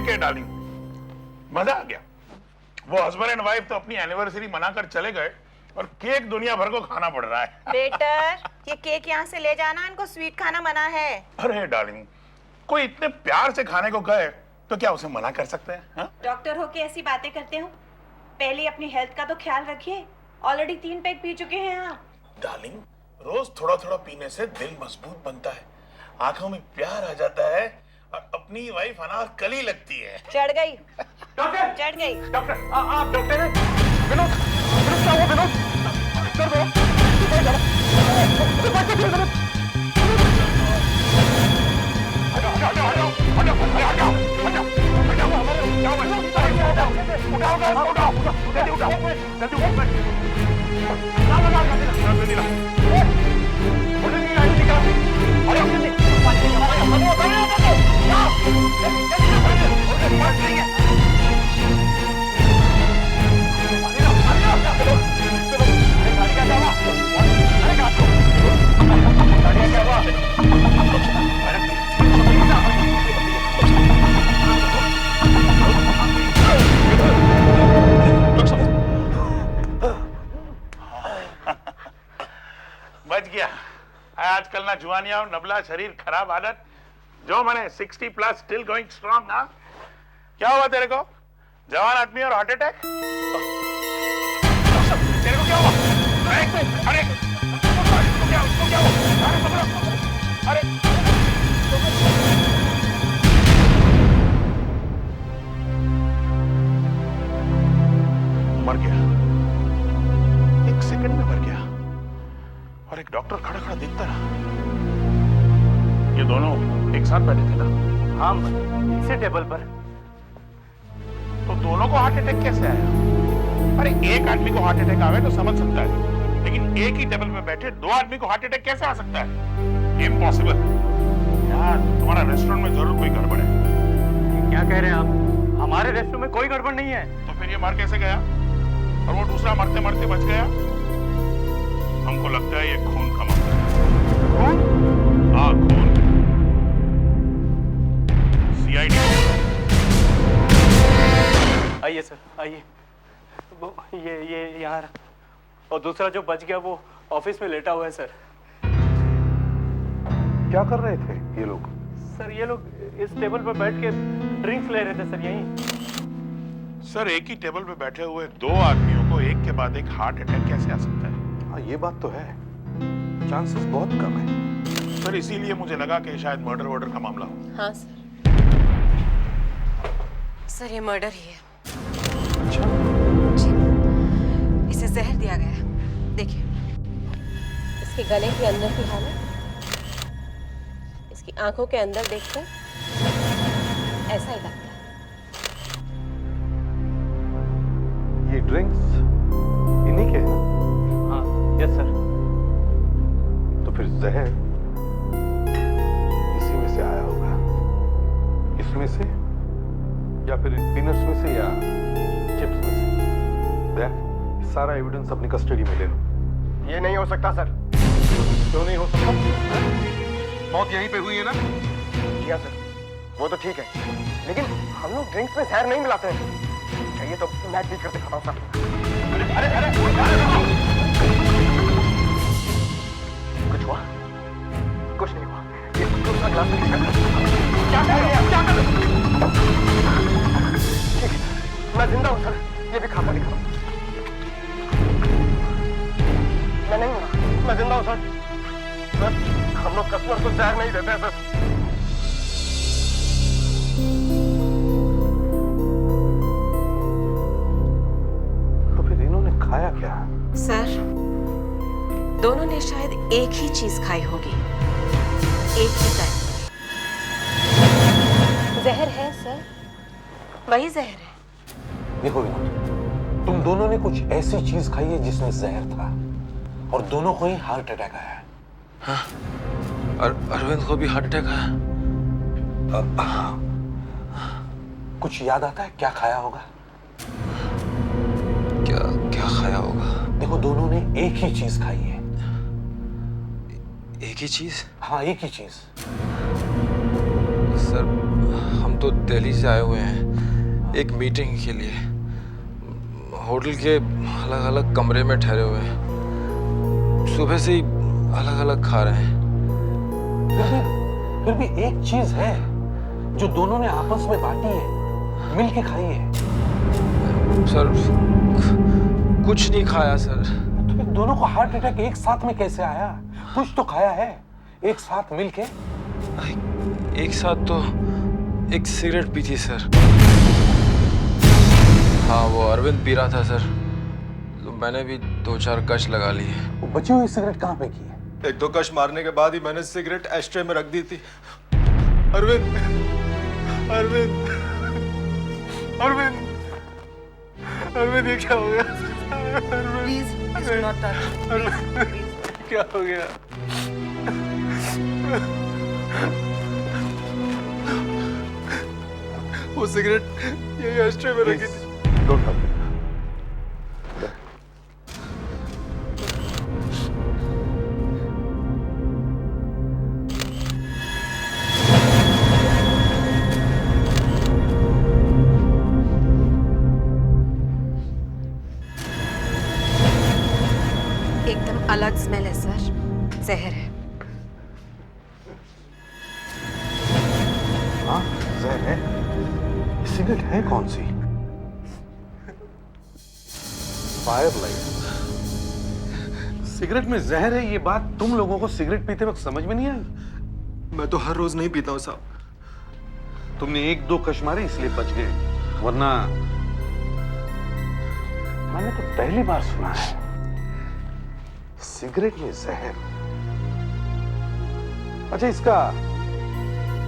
Cake है darling, मजा आ गया। वो हस्बैंड एंड वाइफ तो अपनी एनिवर्सरी मनाकर चले गए और केक दुनिया भर को खाना पड़ रहा है। बेटर, ये केक यहाँ से ले जाना, इनको स्वीट खाना मना है। अरे डार्लिंग, कोई इतने प्यार से खाने को कहे तो क्या उसे मना कर सकते हैं? हा? डॉक्टर होके ऐसी बातें करते हो? पहले अपनी हेल्थ का तो ख्याल रखिए। ऑलरेडी 3 पैक पी चुके हैं आप। डार्लिंग, रोज थोड़ा थोड़ा पीने से दिल मजबूत बनता है, आंखों में प्यार आ जाता है और अपनी वाइफ अनारकली लगती है। चढ़ गई डॉक्टर, चढ़ गई। डॉक्टर, आप डॉक्टर हैं? विनोद, विनोद क्या हुआ? विनोद, कर दो। बच गया। आजकल ना जुआनिया और नबला शरीर, खराब आदत, जो मैंने 60 प्लस स्टिल गोइंग स्ट्रॉन्ग ना। क्या हुआ तेरे को? जवान आदमी और हार्ट अटैक? तेरे को क्या हुआ? अरे उसको क्या हुआ? अरे मर गया, 1 सेकंड में मर गया और एक डॉक्टर खड़ा खड़ा देखता रहा। ये दोनों एक साथ बैठे थे ना? हाँ, इसी टेबल पर। तो दोनों को हार्ट अटैक कैसे आया? अरे एक आदमी को हार्ट अटैक आवे तो समझ सकता है, लेकिन एक ही टेबल पे बैठे 2 आदमी को हार्ट अटैक कैसे आ सकता है? इम्पॉसिबल। यार, तुम्हारा रेस्टोरेंट में जरूर कोई गड़बड़ है। क्या कह रहे हैं आप? हमारे रेस्टोरेंट में कोई गड़बड़ नहीं है। तो फिर ये मर कैसे गया और वो दूसरा मरते मरते बच गया? हमको लगता है ये खून का मामला है। खून? हाँ, खून। सीआईडी। आइए सर, आइए। वो ये यहाँ रहा। और दूसरा जो बच गया वो ऑफिस में लेटा हुआ है सर। क्या कर रहे थे ये लोग? सर ये लोग इस टेबल पर बैठ के ड्रिंक्स ले रहे थे सर, यहीं। सर, एक ही टेबल पे बैठे हुए 2 आदमियों को एक के बाद एक हार्ट अटैक कैसे आ सकता है? हाँ, ये बात तो है, चांसेस बहुत कम है। सर, इसीलिए मुझे लगा कि शायद मर्डर वर्डर का मामला हो। हाँ सर, सर ये मर्डर ही है। अच्छा, जी, इसे जहर दिया गया है। देखिए, इसके गले के अंदर की हालत, इसकी आंखों के अंदर देखकर ऐसा ही लगता है। ये ड्रिंक्स इन्हीं के हैं? हाँ, यस सर। तो फिर जहर इसी में से आया होगा, इसमें से या फिर डिनर्स में से या चिप्स में से। देख, सारा एविडेंस अपनी कस्टडी में ले लो। ये नहीं हो सकता सर। क्यों नहीं हो सकता? मौत यहीं पे हुई है ना? किया सर, वो तो ठीक है, लेकिन हम लोग ड्रिंक्स में जहर नहीं मिलाते हैं। चाहिए तो मैं ठीक करके खाता हूँ सर। अरे अरे कुछ हुआ? कुछ नहीं हुआ। ये दूसरा ग्लास में क्या कर रहे हैं? क्या कर रहे हैं? ठीक है, मैं जिंदा हूँ सर, ये भी खाता दिखा। मैं नहीं हूँ, मैं जिंदा हूँ सर। सर, हम लोग कस्टमर को जहर नहीं देते हैं सर। तो फिर इन्होंने खाया क्या? सर, दोनों ने शायद एक ही चीज खाई होगी, एक ही टाइम। जहर है सर, वही जहर है। देखो विनोद, तुम दोनों ने कुछ ऐसी चीज खाई है जिसमें जहर था और दोनों को ही हार्ट अटैक आया है। हाँ, और अरविंद को भी हार्ट अटैक आया। कुछ याद आता है क्या खाया होगा? क्या क्या खाया होगा? देखो, दोनों ने एक ही चीज खाई है। एक ही चीज? हाँ, एक ही चीज। सर, हम तो दिल्ली से आए हुए हैं एक मीटिंग के लिए। होटल के अलग अलग कमरे में ठहरे हुए हैं। सुबह से ही अलग अलग खा रहे हैं। फिर भी एक चीज है जो दोनों ने आपस में बांटी है, मिल के खाई है। सर कुछ नहीं खाया सर। तो फिर दोनों को हार्ट अटैक एक साथ में कैसे आया? कुछ तो खाया है एक साथ मिल के। एक साथ तो एक सिगरेट पी थी सर। हाँ वो अरविंद पी रहा था सर, तो मैंने भी 2-4 कश लगा लिए। वो बची हुई सिगरेट कहाँ पे की है? 1-2 कश मारने के बाद ही मैंने सिगरेट एस्ट्रे में रख दी थी। अरविंद, अरविंद, अरविंद, अरविंद ये क्या हो गया? Please do not touch. क्या हो गया? वो सिगरेट यही एस्ट्रे में रखी थी। Don't touch. एकदम अलग स्मेल है सर, जहर है। हाँ जहर है। ये सिगरेट है कौन सी? Fire light. सिगरेट में जहर है, ये बात तुम लोगों को सिगरेट पीते वक्त समझ में नहीं आई? मैं तो हर रोज नहीं पीता हूँ साहब। तुमने 1-2 कश मारे इसलिए बच गए, वरना मैंने तो पहली बार सुना है सिगरेट में जहर। अच्छा इसका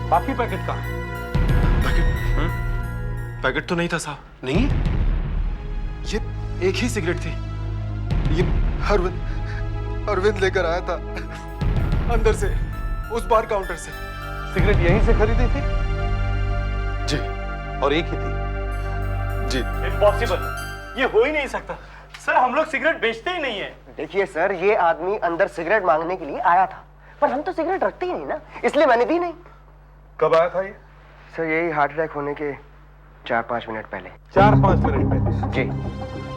बाकी पैकेट कहाँ है? पैकेट तो नहीं था साहब। नहीं? ये एक ही सिगरेट थी। ये अरविंद लेकर आया था अंदर से, उस बार काउंटर से। सिगरेट यहीं से खरीदी थी? जी। और एक ही थी? जी। इम्पॉसिबल, ये हो ही नहीं सकता सर। हम लोग सिगरेट बेचते ही नहीं है। देखिए सर, ये आदमी अंदर सिगरेट मांगने के लिए आया था, पर हम तो सिगरेट रखते ही नहीं ना, इसलिए मैंने दी नहीं। कब आया था ये? सर यही हार्ट अटैक होने के 4-5 मिनट पहले। 4-5 मिनट पहले? जी।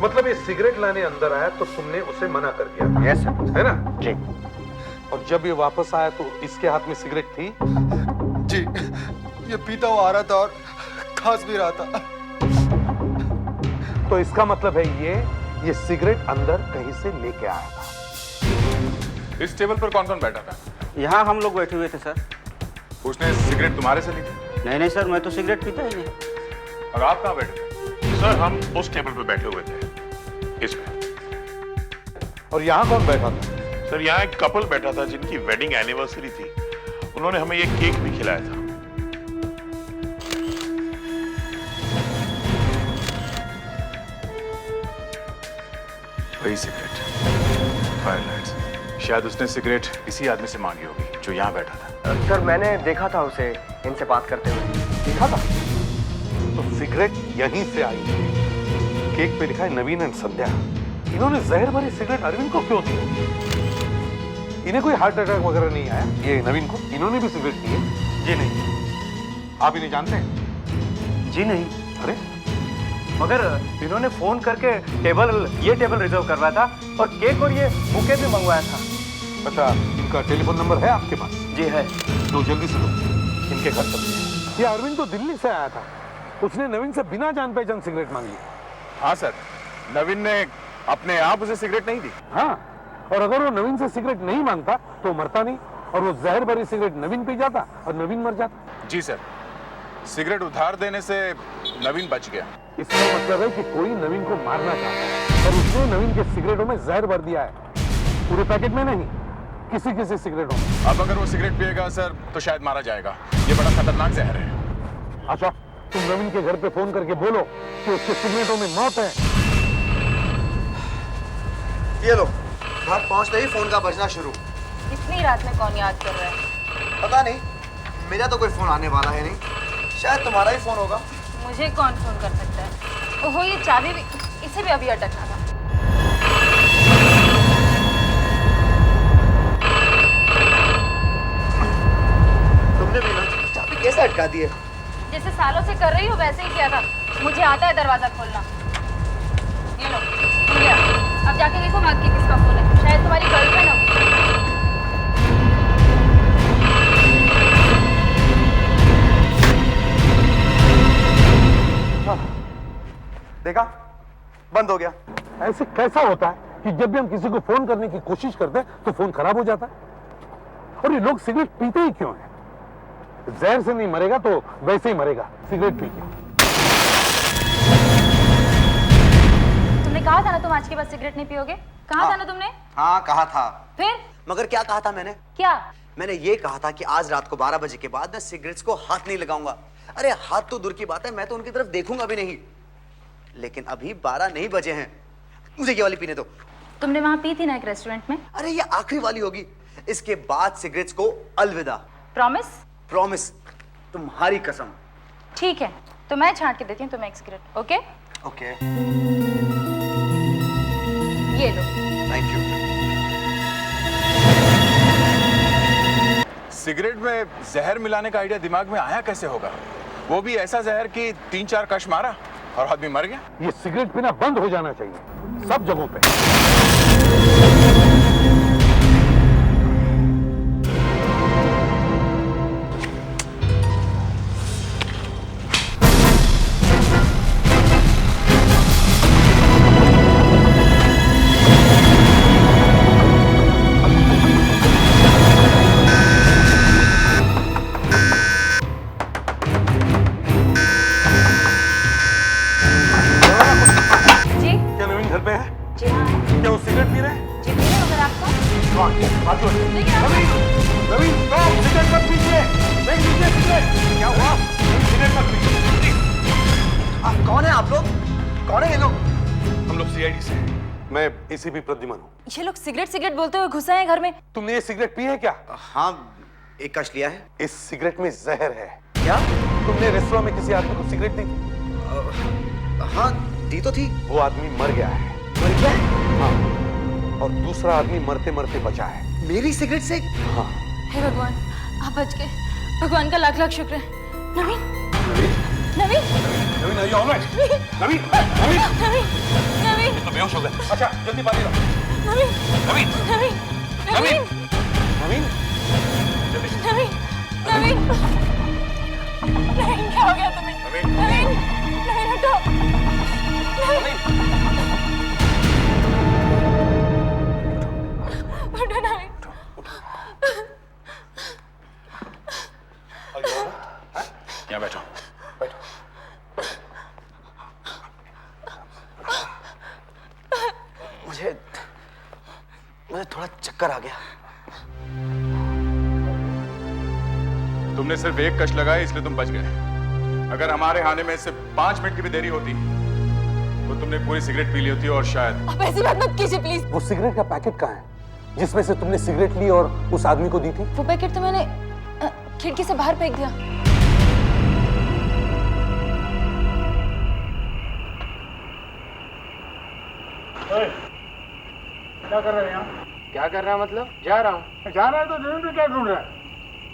मतलब ये सिगरेट लाने अंदर आया तो तुमने उसे मना कर दिया? Yes sir. है ना? जी। और जब ये वापस आया तो इसके हाथ में सिगरेट थी? जी, ये पीता हुआ आ रहा था और खास भी रहा था। तो इसका मतलब है ये सिगरेट अंदर कहीं से लेके आया था। इस टेबल पर कौन कौन बैठा था? यहाँ हम लोग बैठे हुए थे सर। उसने सिगरेट तुम्हारे से ली थी? नहीं नहीं सर, मैं तो सिगरेट पीता ही नहीं। और आप कहाँ बैठे थे? सर हम उस टेबल पर बैठे हुए थे, इसमें। और यहाँ कौन बैठा था? सर यहाँ एक कपल बैठा था जिनकी वेडिंग एनिवर्सरी थी। उन्होंने हमें ये केक भी खिलाया था। वही सिगरेट, फायरलाइट्स। शायद उसने सिगरेट इसी आदमी से मांगी होगी जो यहाँ बैठा था। सर मैंने देखा था उसे इनसे बात करते हुए। देखा था? तो सिगरेट यहीं से आई है। केक पे लिखा है नवीन एंड संध्या। इन्होंने जहर भरी सिगरेट अरविंद को क्यों दी? इन्हें कोई हार्ट अटैक वगैरह नहीं आया? ये नवीन को इन्होंने भी सिगरेट दी है? जी नहीं। आप इन्हें जानते हैं? जी नहीं। अरे मगर इन्होंने फोन करके ये टेबल रिजर्व करवाया था और केक और ये बुके भी मंगवाया था। अच्छा, इनका टेलीफोन नंबर है आपके पास? जी है। तो जल्दी से दो, इनके घर चलते। ये अरविंद तो दिल्ली से आया था, उसने नवीन से बिना जान पहचान सिगरेट मांग ली। हाँ सर, नवीन ने अपने आप उसे सिगरेट नहीं दी। हाँ, और अगर वो नवीन से सिगरेट नहीं मांगता तो मरता नहीं, और वो जहर भरी सिगरेट नवीन पी जाता और नवीन मर जाता। जी सर, सिगरेट उधार देने से नवीन बच गया। इसका मतलब है कि कोई नवीन को मारना चाहता है और उसने नवीन के सिगरेटों में जहर भर दिया है। पूरे पैकेट में नहीं, किसी किसी सिगरेटों में। अब अगर वो सिगरेट पिएगा सर तो शायद मारा जाएगा। ये बड़ा खतरनाक जहर है। अच्छा, तुम नवीन के घर पे फोन करके बोलो कि उसके सिगरेटों में मौत है। ये लो, घर पहुंचते ही फोन का बजना शुरू। इतनी रात में कौन याद कर रहा है? पता नहीं, मेरा तो कोई फोन आने वाला है नहीं, शायद तुम्हारा ही फोन होगा। मुझे कौन फोन कर सकता है? ओहो, ये चाबी भी, इसे भी अभी अटकना था। तुमने भी ना चाबी कैसे अटका दी है? जैसे सालों से कर रही हो वैसे ही किया था। मुझे आता है दरवाजा खोलना। ये लो, खुल गया। अब जाके देखो बाकी किसका फोन है, शायद तुम्हारी गर्लफ्रेंड होगी। देखा, बंद हो गया। ऐसे कैसा होता है कि जब भी हम किसी को फोन करने की कोशिश करते हैं तो फोन खराब हो जाता है? और ये लोग सिगरेट पीते ही क्यों हैं? जहर से नहीं मरेगा तो वैसे ही मरेगा, सिगरेट पी के। तुमने कहा था ना तुम आज के बाद सिगरेट नहीं पियोगे। कहा था ना तुमने? हाँ कहा था। फिर? मगर क्या कहा था मैंने? क्या? मैंने ये कहा था कि आज रात को 12 बजे के बाद मैं सिगरेट्स को हाथ नहीं लगाऊंगा। अरे हाथ तो दूर की बात है, मैं तो उनकी तरफ देखूंगा भी नहीं। लेकिन अभी 12 नहीं बजे हैं, मुझे ये वाली पीने दो। तुमने वहां पी थी ना एक रेस्टोरेंट में? अरे ये आखिरी वाली होगी, इसके बाद सिगरेट्स को अलविदा। प्रॉमिस? प्रॉमिस, तुम्हारी कसम। ठीक है, तो मैं छांट के देती हूँ तुम्हें एक सिगरेट। ओके? ओके। ये लो। Thank you. सिगरेट में जहर मिलाने का आइडिया दिमाग में आया कैसे होगा? वो भी ऐसा जहर कि 3-4 कश मारा और आदमी मर गया। ये सिगरेट पीना बंद हो जाना चाहिए सब जगहों पे। जी? क्या नवीन घर पे है? जी हाँ। क्या वो सिगरेट पी रहे हैं? जी पीने अगर आपको? लेकिन आप- नवीन स्टॉप, सिगरेट मत पीजिए। नहीं पीजिए सिगरेट। क्या हुआ? सिगरेट मत पीजिए। कौन है आप लोग? कौन है ये लोग? हम लोग सीआईडी से हैं। मैं एसीपी प्रद्युमन हूँ। ये लोग सिगरेट सिगरेट बोलते हुए घुसे हैं घर में। तुमने ये सिगरेट पी है क्या? हाँ, एक कश लिया है। इस सिगरेट में जहर है। क्या? तुमने रेस्टोरेंट में किसी आदमी को सिगरेट दी थी? हाँ दी तो थी। वो आदमी मर गया है। मर गया? हाँ, और दूसरा आदमी मरते मरते बचा है। मेरी सिगरेट से? हाँ। हे भगवान, आप बच गए। भगवान का लाख लाख शुक्र है। नवीन? नवीन? नवीन are you all right? नवीन, नवीन, नवीन? नवीन? तो बेहोश हो गए। अच्छा, जल्दी पानी लाओ। नवीन? नवीन, नवीन? नवीन? नवीन, नवीन? नवीन? नवीन क्या हो गया तुम्हें? नवीन? नवीन हटो। नवीन? उठो नवीन। यहाँ बैठो। मुझे थोड़ा चक्कर आ गया। तुमने सिर्फ एक कश लगाया इसलिए तुम बच गए। अगर हमारे आने में सिर्फ 5 मिनट की भी देरी होती तो तुमने पूरी सिगरेट पी ली होती और शायद। आप ऐसी बात मत कीजिए प्लीज। वो सिगरेट का पैकेट कहाँ है जिसमें से तुमने सिगरेट ली और उस आदमी को दी थी? वो पैकेट तो मैंने खिड़की से बाहर फेंक दिया। क्या कर रहे हैं यहाँ? क्या कर रहा है मतलब? जा रहा हूँ। जा रहा है तो जमीन पे क्या ढूंढ रहा है?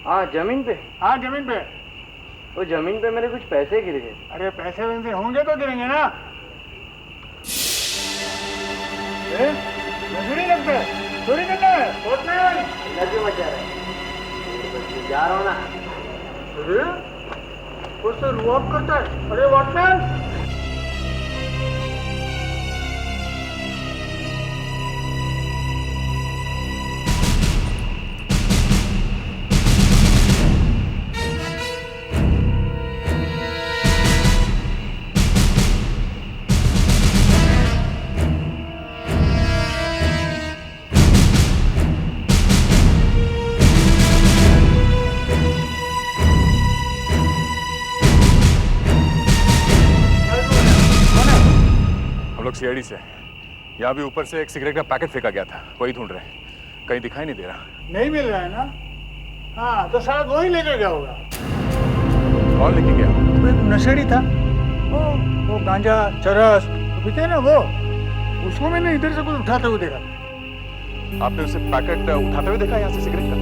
हाँ जमीन पे। हाँ जमीन पे। वो जमीन पे मेरे कुछ पैसे गिर गए। अरे पैसे वैसे होंगे तो गिरेंगे ना। नहीं लगता है, चोरी करना है। क्यों बचा रहा है? जा रहा हूँ ना। अरे उससे रुआब करता है। अरे वॉचमैन, सीआईडी से यहाँ भी ऊपर से एक सिगरेट का पैकेट फेंका गया था, वही ढूंढ रहे हैं। कहीं दिखाई नहीं दे रहा। नहीं मिल रहा है ना? हाँ तो शायद वही लेके गया होगा। कौन लेके गया? वो एक नशेड़ी था, वो गांजा चरस तो पीते हैं ना वो, उसको मैंने इधर से कुछ उठाते हुए देखा। आपने उसे पैकेट उठाते हुए देखा यहाँ से सिगरेट का?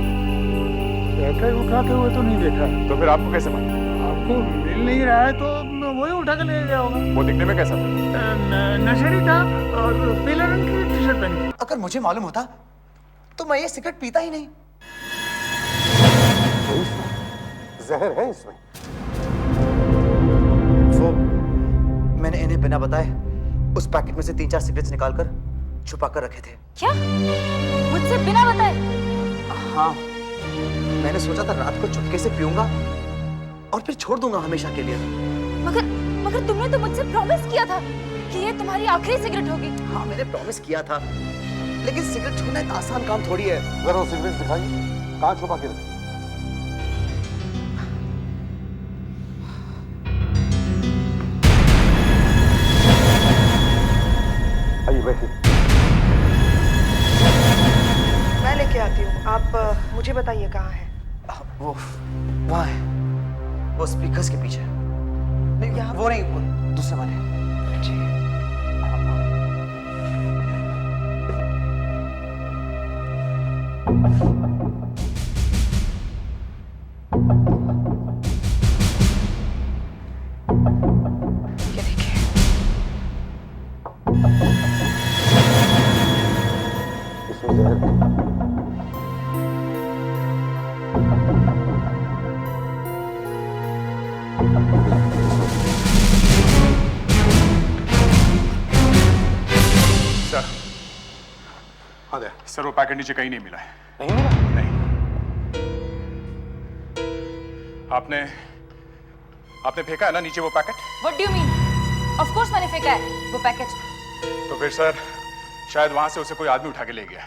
पैकेट उठाते हुए तो नहीं देखा। तो फिर आपको कैसे मालूम? अब आपको मिल नहीं रहा है तो वही उठा के ले गया होगा। वो दिखने में कैसा था? नशेड़ी था और पीले रंग की टी शर्ट पहनी। अगर मुझे मालूम होता तो मैं ये सिगरेट पीता ही नहीं। तो इसमें जहर है इसमें। वो मैंने इन्हें बिना बताए उस पैकेट में से 3-4 सिगरेट्स निकालकर छुपा कर रखे थे। क्या? मुझसे बिना बताए? हाँ, मैंने सोचा था रात को चुपके से पीऊंगा और फिर छोड़ दूंगा हमेशा के लिए। मगर तुमने तो मुझसे प्रॉमिस किया था कि ये तुम्हारी आखिरी सिगरेट होगी। हाँ, मैंने प्रॉमिस किया था, लेकिन सिगरेट छोड़ना एक आसान काम थोड़ी है। जरा वो सिगरेट दिखाइए, कहाँ छुपा के रखे? आइए बैठिए। मैं लेके आती हूँ, आप मुझे बताइए कहाँ है। वो वहाँ है, वो स्पीकर्स के पीछे। नहीं, यहाँ वो नहीं, वो दूसरे वाले। जी। ये देखिए। इसमें जहर है। सर, हाँ दे। सर वो पैकेट नीचे कहीं नहीं मिला है। नहीं मिला? नहीं। आपने फेंका है ना नीचे वो packet? What do you mean? Of course मैंने फेंका है वो पैकेट। तो फिर सर शायद वहां से उसे कोई आदमी उठा के ले गया,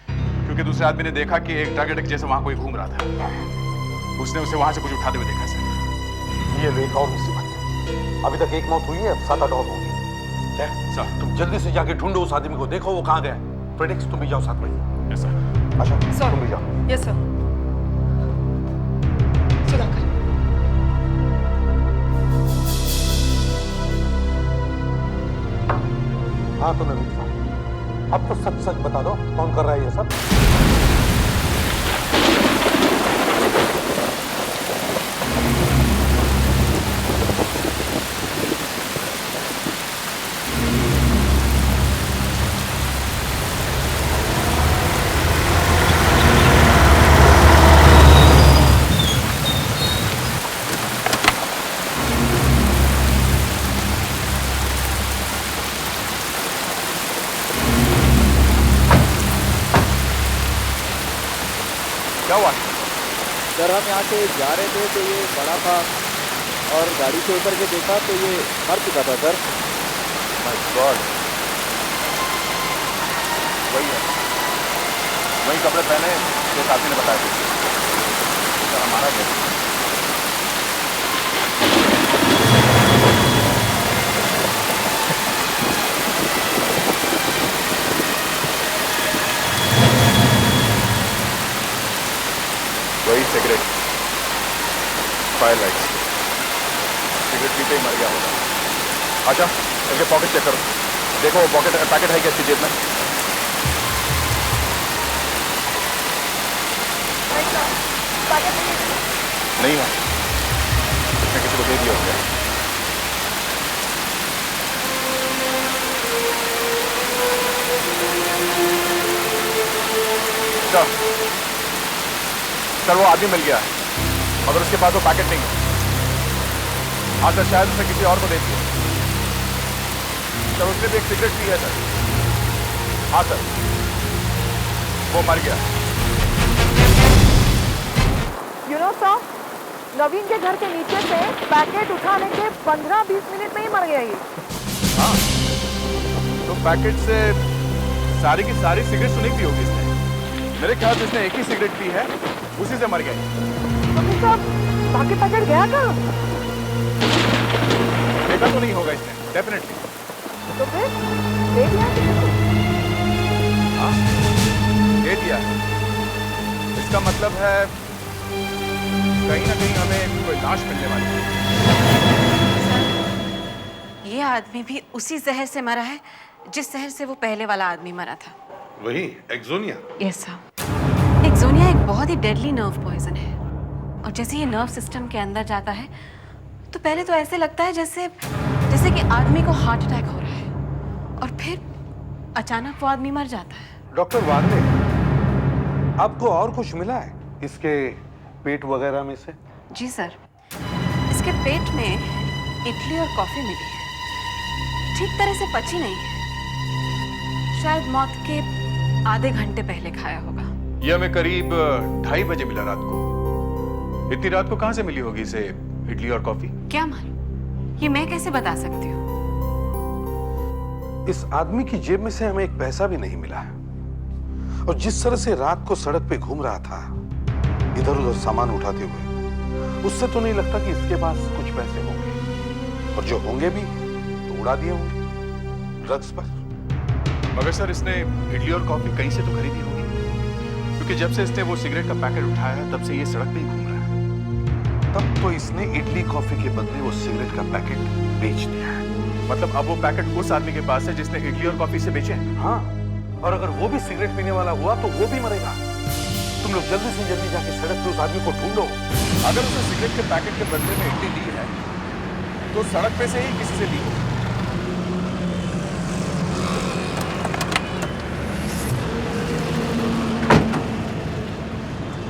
क्योंकि दूसरे आदमी ने देखा कि एक ड्रग एडिक्ट जैसे वहां कोई घूम रहा था। उसने उसे वहां से कुछ उठाते हुए देखा सर। ये लो एक और मुसीबत। अभी तक एक मौत हुई है, अब 7-8 और होगी। क्या? सर। तुम जल्दी से जाके ढूंढो उस आदमी को, देखो वो कहाँ गया है। फ्रेडेक्स तुम भी जाओ साथ में। Yes sir. अच्छा सर। तुम भी जाओ। Yes sir. सुधाकर। हाँ तो नवीन साहब, अब तो सच सच बता दो कौन कर रहा है ये सब। क्या हुआ? सर हम यहाँ से जा रहे थे तो ये बड़ा था और गाड़ी से उतर के देखा तो ये मर चुका था सर। माय गॉड, वही है, वही कपड़े पहने जो साथी ने बताया था। सर हमारा गया। वही सिगरेट, फायर लाइट, सिगरेट पीते ही मर गया होगा। अच्छा इसके पॉकेट चेक करो, देखो वो पैकेट है क्या इसकी जेब में? नहीं है, इसने किसी को दे दिया होगा। सर वो आदमी मिल गया है, मगर उसके पास वो पैकेट नहीं है। हाँ सर, शायद उसने किसी और को दे दिया। सर उसने भी एक सिगरेट पी है सर। हाँ सर, वो मर गया। You know सर, नवीन के घर के नीचे से पैकेट उठाने के 15-20 मिनट में ही मर गया ये। हाँ, तो पैकेट से सारी की सारी सिगरेट सुनी पी होगी इसने। मेरे ख्याल से इसने एक ही सिगरेट पी है, उसी से मर गया। तो फिर साहब बाकी पैकेट गया कहाँ? देखा तो नहीं होगा इसने, डेफिनेटली। तो फिर दे दिया किसी को? हाँ, दे दिया। इसका मतलब है कहीं ना कहीं हमें कोई लाश मिलने वाली है। ये आदमी भी उसी जहर से मरा है जिस जहर से वो पहले वाला आदमी मरा था। वही एक्सोनिया। Yes sir. एक्सोनिया एक बहुत ही डेडली नर्व पॉइजन है और जैसे ये नर्व सिस्टम के अंदर जाता है पहले तो ऐसे लगता है जैसे जैसे कि आदमी को हार्ट अटैक हो रहा है और फिर अचानक वो आदमी मर जाता है। डॉक्टर वागले, आपको और कुछ मिला है इसके पेट वगैरह में से? जी सर, इसके पेट में इडली और कॉफी मिली है, ठीक तरह से पची नहीं है, शायद मौत के आधे घंटे पहले खाया होगा। ये हमें करीब 2:30 बजे मिला रात को। इतनी रात को कहां से मिली होगी इसे इडली और कॉफी? क्या मालूम, ये मैं कैसे बता सकती हूँ। इस आदमी की जेब में से हमें एक पैसा भी नहीं मिला है और जिस तरह से रात को सड़क पे घूम रहा था इधर उधर सामान उठाते हुए, उससे तो नहीं लगता कि इसके पास कुछ पैसे होंगे, और जो होंगे भी तो उड़ा दिए होंगे ड्रग्स पर। मगर सर, इसने इडली और कॉफी कहीं से तो खरीदी होगी, क्योंकि जब से इसने वो सिगरेट का पैकेट उठाया तब से ये सड़क पे ही घूम रहा है। तब तो इसने इडली कॉफी के बदले वो सिगरेट का पैकेट बेच दिया है। मतलब अब वो पैकेट उस आदमी के पास है जिसने इडली और कॉफी से बेचे हैं? हाँ, और अगर वो भी सिगरेट पीने वाला हुआ तो वो भी मरेगा। तुम लोग जल्दी से जल्दी जाके सड़क पे उस आदमी को ढूंढो। अगर उसने सिगरेट के पैकेट के बदले में इडली ली है तो सड़क पे से ही किसी से ली हो।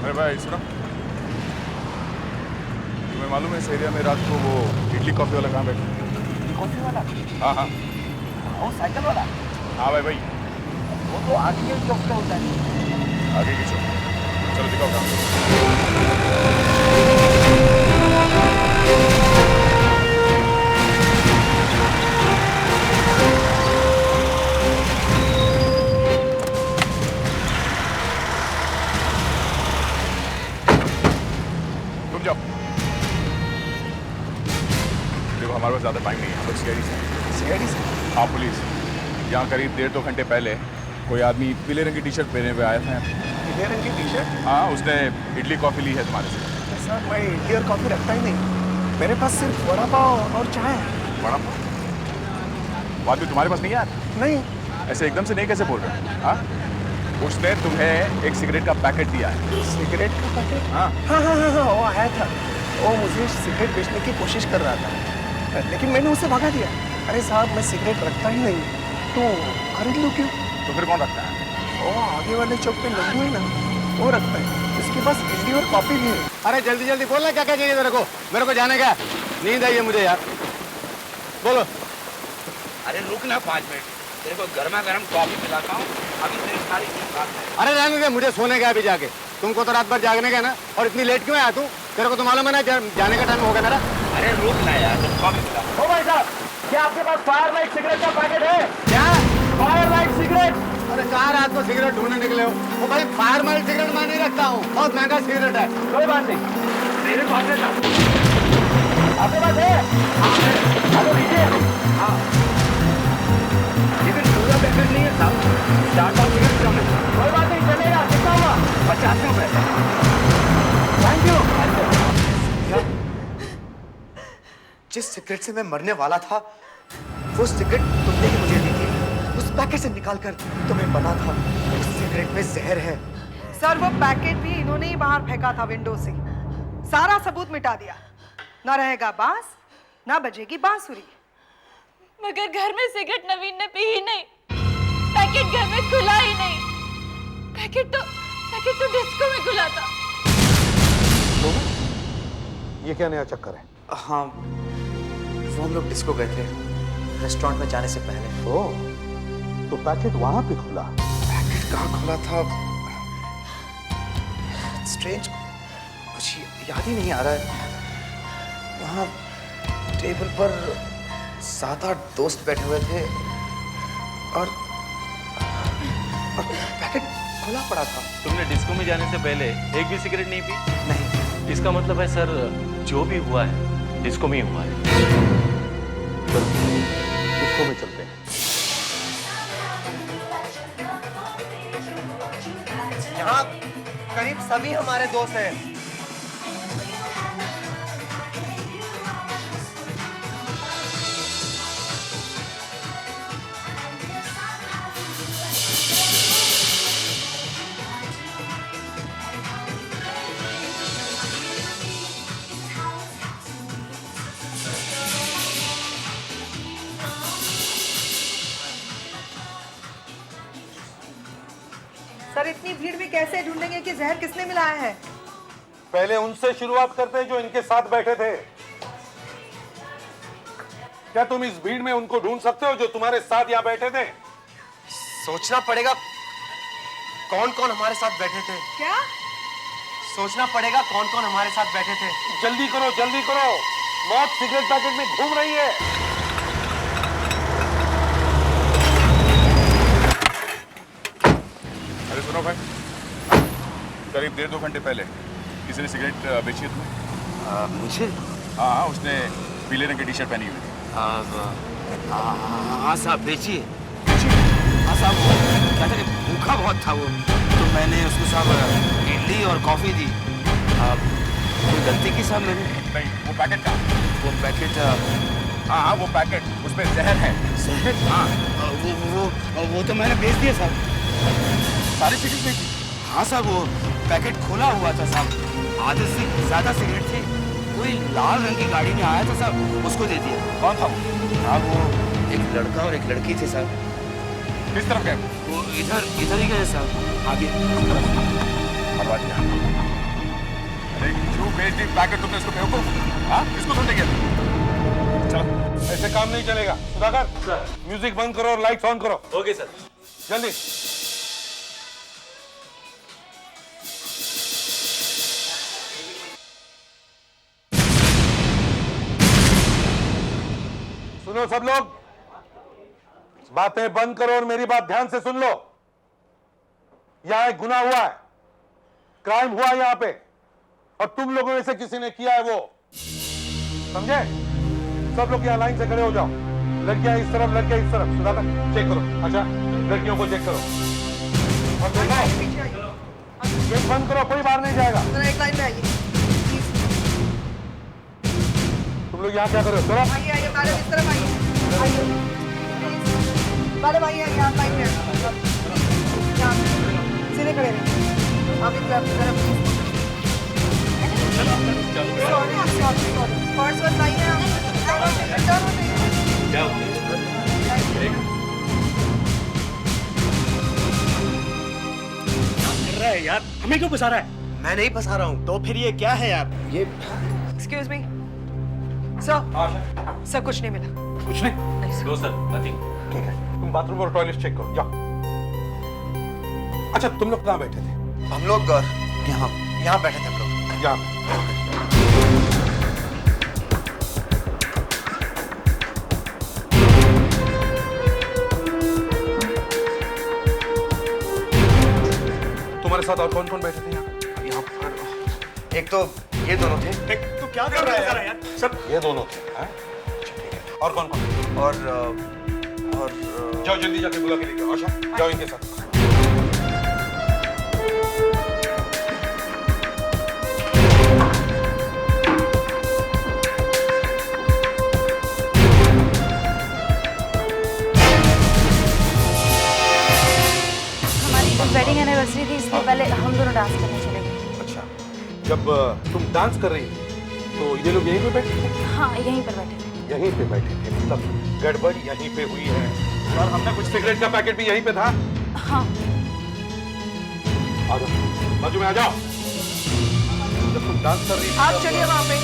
अरे भाई सुनो, तुम्हें मालूम है इस एरिया में रात को वो इडली कॉफी वाला कहाँ बैठा? कॉफी वाला? हाँ हाँ वो साइकिल वाला? हाँ भाई वो तो आगे के चौक पे होता है। आगे की चौक। चलो दिखाओ कहाँ। तुम जाओ। देखो हमारे पास ज्यादा टाइम नहीं है, हम लोग सीआईडी से। हाँ पुलिस। यहाँ करीब 1.5-2 घंटे पहले कोई आदमी पीले रंग की टी शर्ट पहने हुए आया था। पीले रंग की टी शर्ट? हाँ, उसने इडली कॉफी ली है तुम्हारे से। सर मैं इडली और कॉफी रखता ही नहीं, मेरे पास सिर्फ वड़ा पाव और चाय है। बड़ा वो आदमी तुम्हारे पास नहीं है? नहीं। ऐसे एकदम से नहीं कैसे बोल रहे हो? हाँ, उसने तुम्हें एक सिगरेट का पैकेट दिया है। सिगरेट का पैकेट? हाँ हाँ हाँ हाँ हाँ, वो आया था। वो मुझे सिगरेट बेचने की कोशिश कर रहा था, लेकिन मैंने उसे भगा दिया। अरे साहब, मैं सिगरेट रखता ही नहीं, तो खरीद लूँ क्यों? तो फिर कौन रखता है? वो आगे वाले चौक पे लड्डू है ना, वो रखता है। इसके पास इडली और कॉफी भी है। अरे जल्दी जल्दी बोलना, क्या क्या चाहिए मेरे को जाने का, नींद आई है मुझे यार, बोलो। अरे रुक ना 5 मिनट, तेरे को गर्मा गर्म कॉफी पिलाता हूँ, अभी तेरी सारी चीज बात है। अरे रहने दे, मुझे सोने का अभी जाके, तुमको तो रात भर जागने का ना, और इतनी लेट क्यों आया तू? तेरे को तो मालूम है ना जाने का टाइम हो गया मेरा। अरे रुक ना यार, तुम कॉफी पिला। ओ भाई साहब, क्या आपके पास फायर लाइट सिगरेट का पैकेट है? क्या फायर लाइट सिगरेट? अरे कहाँ रात को सिगरेट ढूंढने निकले हो? वो भाई फायर माइट सिगरेट मैं नहीं रखता हूँ, बहुत महंगा सिगरेट है। कोई बात नहीं, मेरे पास है। आपके पास है? हेलो लीजिए। हाँ, लेकिन पूरा पैकेट नहीं है साहब, 4 सिगरेट कम है। कोई बात नहीं, चलेगा। कितना हुआ? 50 रुपए। Thank you. जिस सिगरेट से मैं मरने वाला था, वो सिगरेट तुमने ही मुझे दी थी। उस पैकेट से निकालकर तुम्हें पता था उस सिगरेट में जहर है। सर वो पैकेट भी इन्होंने ही बाहर फेंका था विंडो से, सारा सबूत मिटा दिया। ना रहेगा बांस, ना बजेगी बांसुरी। मगर घर में सिगरेट नवीन ने पी ही नहीं, पैकेट घर में खुला ही नहीं। पैकेट तो डिस्को में खुला था। ये क्या नया चक्कर है? हाँ, वो हम लोग डिस्को गए थे रेस्टोरेंट में जाने से पहले। ओह, तो पैकेट वहां पे खुला? पैकेट कहाँ खुला था? स्ट्रेंज, कुछ याद ही नहीं आ रहा है। वहाँ टेबल पर 7-8 दोस्त बैठे हुए थे और पैकेट खुला पड़ा था। तुमने डिस्को में जाने से पहले एक भी सिगरेट नहीं पी? नहीं। इसका मतलब है सर, जो भी हुआ है डिस्को में ही हुआ है। डिस्को में चलते हैं। यहाँ करीब सभी हमारे दोस्त हैं। सर इतनी भीड़ में कैसे ढूंढेंगे कि जहर किसने मिलाया है? पहले उनसे शुरुआत करते हैं जो इनके साथ बैठे थे। क्या तुम इस भीड़ में उनको ढूंढ सकते हो जो तुम्हारे साथ यहाँ बैठे थे? सोचना पड़ेगा कौन कौन हमारे साथ बैठे थे। क्या? सोचना पड़ेगा कौन कौन हमारे साथ बैठे थे। जल्दी करो जल्दी करो, मौत सिगरेट पैकेट में घूम रही है। अरे सुनो भाई, करीब 1.5-2 घंटे पहले किसी ने सिगरेट बेची है तुम्हें? मुझे? हाँ, उसने पीले रंग की टी शर्ट पहनी हुई थी। हाँ साहब, बेचिए। हाँ साहब, वो क्या था कि भूखा बहुत था वो, तो मैंने उसको साहब इडली और कॉफी दी। कोई गलती की साहब मैंने? नहीं, वो पैकेट का। वो पैकेट? हाँ, वो पैकेट, उसमें जहर है। जहर? हाँ, वो तो मैंने बेच दिया साहब। सारी सिगरेट बेची? हाँ साहब, वो पैकेट खोला हुआ था साहब, आधे से ज्यादा सिगरेट थे। कोई लाल रंग की गाड़ी में आया था साहब, उसको दे दिया। कौन था वो? हाँ, वो एक लड़का और एक लड़की थे साहब। किस तरफ गए? वो इधर ही गए साहब, आगे। हलवा दिया। अरे क्यों बेच दी पैकेट तुमने इसको बेवकूफ? हाँ, किसको ढूंढने गया? चलो, ऐसे काम नहीं चलेगा। सुधाकर, म्यूजिक बंद करो और लाइट्स ऑन करो। Okay sir. जल्दी। सुनो सब लोग, बातें बंद करो और मेरी बात ध्यान से सुन लो। यहां एक गुनाह हुआ है, क्राइम हुआ है यहां पे, और तुम लोगों में से किसी ने किया है वो, समझे? सब लोग यहां लाइन से खड़े हो जाओ। लड़कियां इस तरफ, लड़के इस तरफ। सुधाकर, चेक करो। अच्छा, लड़कियों को चेक करो और देखो, गेट बंद करो, कोई बाहर नहीं जाएगा। एक लाइन में आइए। तुम लोग यहाँ क्या कर रहे हो? चलो आइए आइए मैडम, इस तरफ आइए। आइए मैडम, आइए आइए, आप लाइन में आइए। यहाँ सीधे खड़े रहिए। आप इस तरफ सॉरी पर्स बताइए आप। क्या कर रहा है यार? हमें क्यों फंसा रहा है? मैं नहीं फंसा रहा हूँ। तो फिर ये क्या है यार? ये एक्सक्यूज मी सर। सर कुछ नहीं मिला। कुछ नहीं? No sir, nothing. ठीक है, तुम बाथरूम और टॉयलेट चेक करो, जाओ। अच्छा, तुम लोग कहाँ बैठे थे? हम लोग यहाँ बैठे थे हम लोग। यहाँ। तुम्हारे साथ और कौन कौन बैठे थे यहाँ पर? एक तो ये दोनों थे। तू क्या कर रहा है यार? सब ये दोनों थे। हाँ? अच्छा, ठीक है। और कौन कौन? और जाओ जल्दी जाके बुला के लेके आओ। अच्छा, जाओ इनके साथ। वेडिंग एनिवर्सरी थी, इसलिए पहले हम दोनों डांस करने चले गए। अच्छा, जब तुम डांस कर रही थी तो ये लोग यहीं पे बैठे थे? हाँ, यहीं पर बैठे थे। यहीं पे बैठे थे, मतलब गड़बड़ यहीं पे हुई है। और हमने कुछ सिगरेट का पैकेट भी यहीं पे था। हाँ। आ जाओ, बाजू में आ जाओ। जब तुम डांस कर रही थी आप चलिए वहां पे।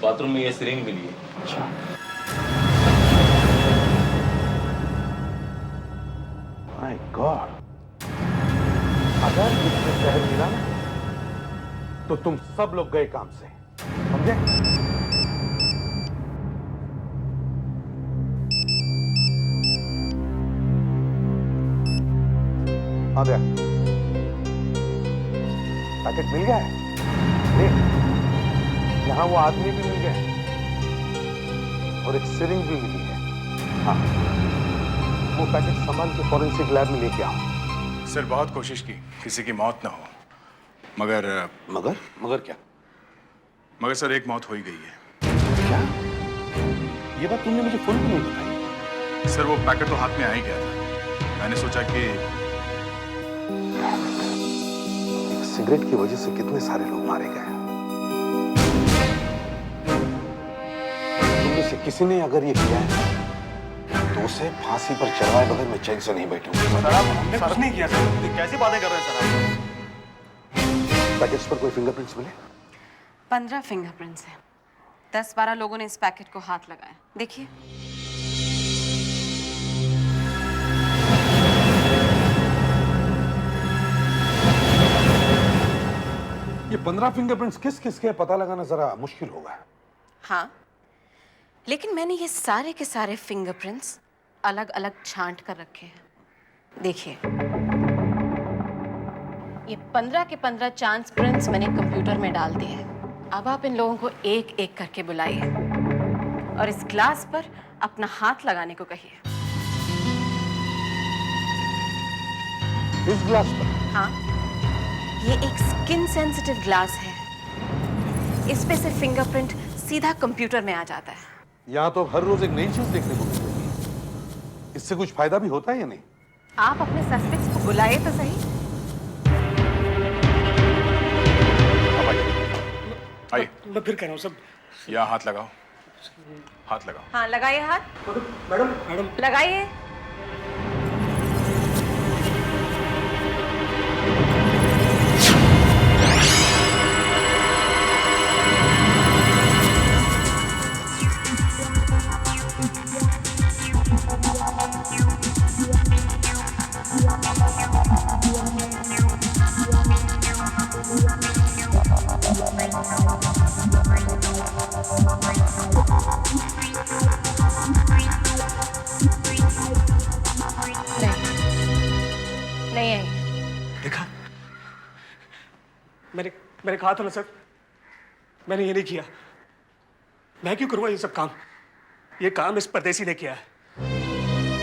बाथरूम में ये सिरिंज मिली है। अच्छा, तो तुम सब लोग गए काम से, समझे? आ गया। पैकेट मिल गया है? देख, यहां वो आदमी भी मिल गया है और एक सिरिंज भी मिली है। हाँ, वो पैकेट संभाल के फॉरेंसिक लैब में लेके आओ। सर बहुत कोशिश की, किसी की मौत ना हो, मगर मगर क्या? मगर सर एक मौत हो ही गई है। क्या? ये बात तुमने मुझे फोन पे नहीं बताई। सर वो पैकेट तो हाथ में आ ही गया था, मैंने सोचा कि एक सिगरेट की वजह से कितने सारे लोग मारे गए। तुम में से किसी ने अगर ये किया है तो उसे फांसी पर चढ़वाए बगैर मैं चैन से नहीं बैठूंगा। सर हमने कुछ नहीं किया सर। कैसी बातें कर रहे हैं सर आप? पैकेट्स पर कोई फिंगरप्रिंट्स मिले? 15 फिंगरप्रिंट्स हैं। 10-12 लोगों ने इस पैकेट को हाथ लगाया। देखिए। ये 15 फिंगरप्रिंट्स किस किस के पता लगाना जरा मुश्किल होगा। हाँ, लेकिन मैंने ये सारे के सारे फिंगरप्रिंट्स अलग अलग छांट कर रखे हैं। देखिए, ये 15 के 15 चांस प्रिंट्स मैंने कंप्यूटर में डाल दिए हैं। अब आप इन लोगों को एक एक करके बुलाइए और इस ग्लास पर अपना हाथ लगाने को कहिए। इस ग्लास पर? हाँ, ये एक स्किन सेंसिटिव ग्लास है। इस पे से फिंगरप्रिंट सीधा कंप्यूटर में आ जाता है। यहाँ तो हर रोज एक नई चीज देखने को मिलती है। इससे कुछ फायदा भी होता है या नहीं? आप अपने सस्पेक्ट्स को बुलाए तो सही। आइए। मैं फिर कह रहा हूँ सब। यहाँ हाथ लगाओ, हाथ लगाओ। हाँ, लगाइए हाथ। मैडम लगाइए। नहीं आई। देखा, मैंने कहा था ना सर, मैंने ये नहीं किया। मैं क्यों करूँगा ये सब काम? ये काम इस परदेसी ने किया है।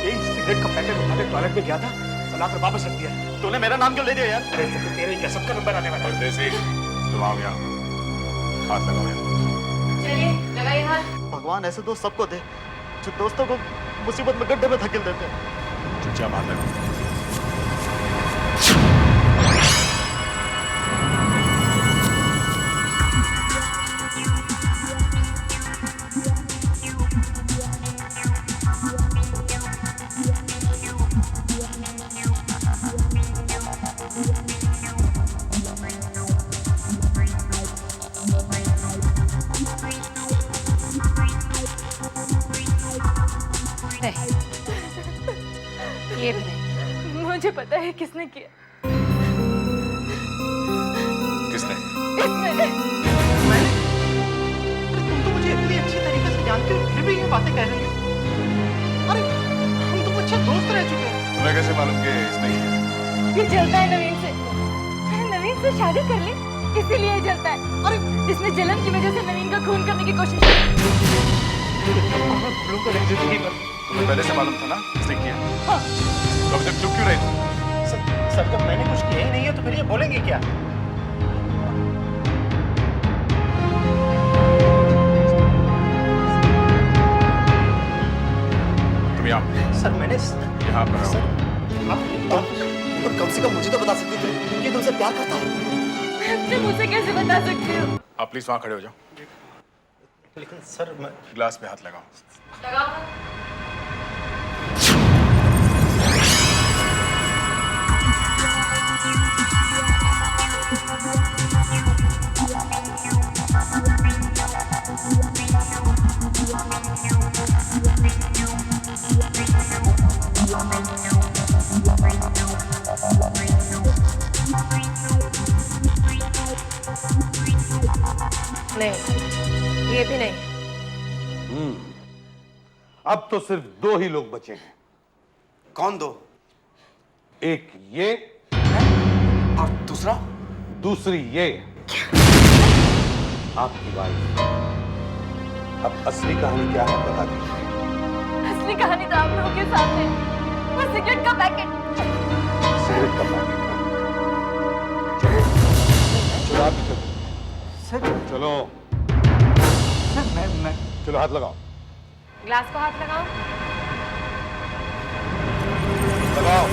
यही सिगरेट का पैकेट उठा के टॉयलेट में गया था और लाकर वापस रख दिया। तूने मेरा नाम क्यों ले दिया यार? अरे तेरे ही क्या सबका नंबर आने वाला है। परदेसी, तुम आओ यहाँ, हाथ लगाओ यहाँ। चलिए, लगाइए हाथ। भगवान ऐसे दोस्त सबको दे जो दोस्तों को मुसीबत में गड्ढे में धकेल देते हैं। चुपचाप हाथ लगाओ। ये भी नहीं। मुझे पता है किसने किया। किसने? तुम तो मुझे इतनी अच्छी तरीके से जानते हो फिर भी ये बातें कह रही हो। अरे हम तो अच्छे दोस्त रह चुके हैं। तुम्हें कैसे मालूम कि इसने किया? ये जलता है नवीन से। नवीन से शादी कर ली, इसीलिए ये जलता है। अरे इसने जलन की वजह से नवीन का खून करने की कोशिश की। तुम्हें पहले से मालूम था ना इसने किया? हाँ। तो अब तक चुप क्यों रही? सर जब मैंने कुछ किया ही नहीं है तो फिर ये बोलेंगे क्या? तुम यहाँ। सर मैंने यहाँ पर आओ। आप कम से कम मुझे तो बता सकते थे कि तुमसे प्यार करता हूँ। तुम मुझे कैसे बता सकते हो? आप प्लीज वहाँ खड़े हो जाओ। लेकिन सर मैं ग्लास पे हाथ लगाओ। लगाओ। नहीं, ये भी नहीं। अब तो सिर्फ 2 ही लोग बचे हैं। कौन 2? एक ये और दूसरा? दूसरी ये आपकी वाइफ। अब असली कहानी क्या है बता दीजिए। असली कहानी तो आप लोगों के सामने, वो सिगरेट का पैकेट। सिगरेट का पैकेट? चलो आप भी चलो। चलो मैं चलो, हाथ लगाओ। ग्लास को हाथ लगाओ। लगाओ।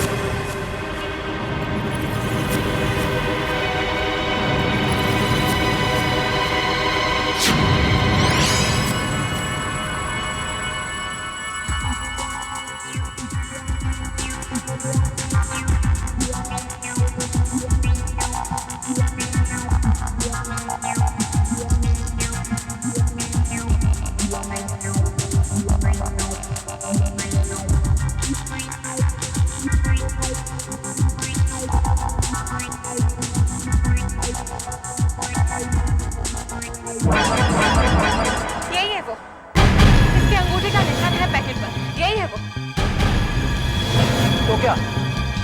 यही है वो, इसके अंगूठे का निशान है पैकेट पर, यही है वो। तो क्या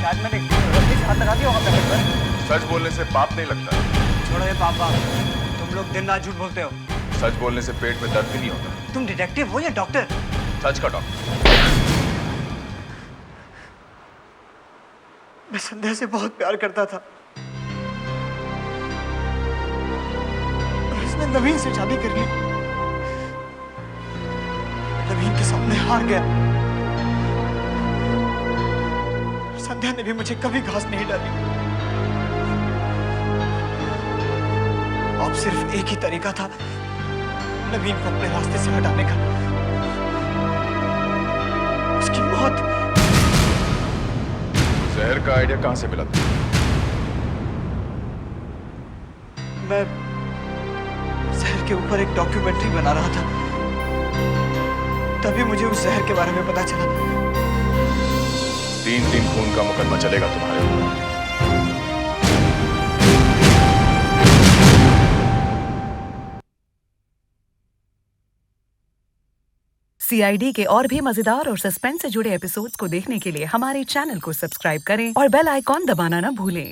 शायद मैंने रस्सी से हाथ लगा दिया होगा पैकेट पर। सच बोलने से पाप नहीं लगता। छोड़ो ये पापा, तुम लोग दिन रात झूठ बोलते हो। सच बोलने से पेट में दर्द भी नहीं होता। तुम डिटेक्टिव हो या डॉक्टर? सच का डॉक्टर। मैं संध्या से बहुत प्यार करता था और इसने नवीन से शादी कर ली। नवीन के सामने हार गया। संध्या ने भी मुझे कभी घास नहीं डाली। अब सिर्फ एक ही तरीका था नवीन को अपने रास्ते से हटाने का, उसकी मौत। जहर का आइडिया कहां से मिला था? मैं जहर के ऊपर एक डॉक्यूमेंट्री बना रहा था, तभी मुझे उस जहर के बारे में पता चला। 3 खून का मुकदमा चलेगा तुम्हारे ऊपर। CID के और भी मजेदार और सस्पेंस से जुड़े एपिसोड्स को देखने के लिए हमारे चैनल को सब्सक्राइब करें और बेल आइकॉन दबाना ना भूलें।